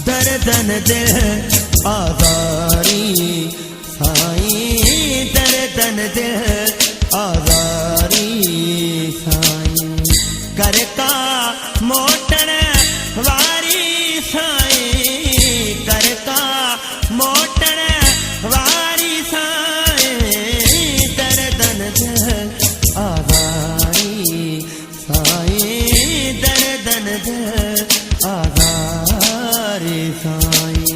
दर्दन दिल आजारी साईं, दर्दन दिल आजारी साईं, कर का मोटन वारी साईं, कर का मोटन वारी साईं, दर्दन दिल आजारी साईं, दर्दन दिल आजारी साईं।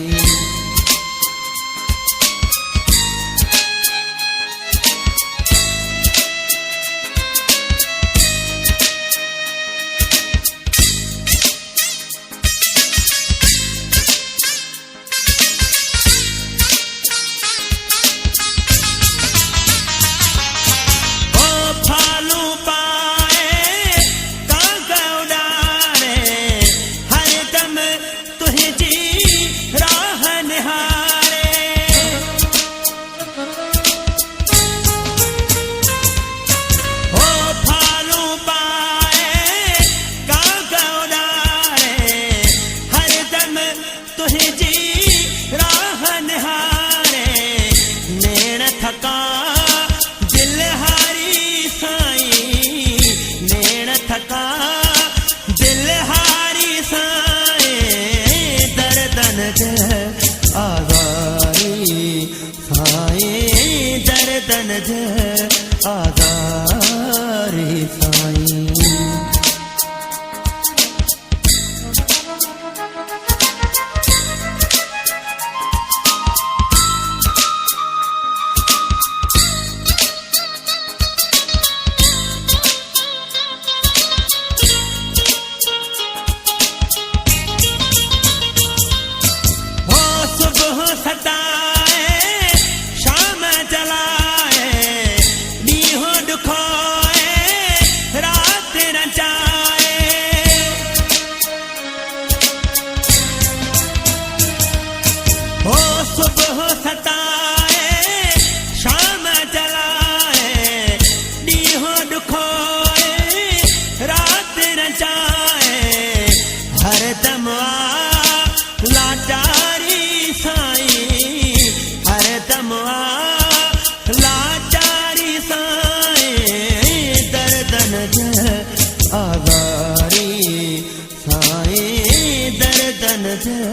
दर्दन दिल आजारी साईं। सुबह सताए शाम जलाए, नीहो दुखोए रात रचाए, हो सुबह सताए शाम जलाए, नीहो दुखोए रात रचाए, हर दम लाचारी साईं, हर दम लाचारी साईं, दर्दन दिल आजारी साईं, दर्दन दिल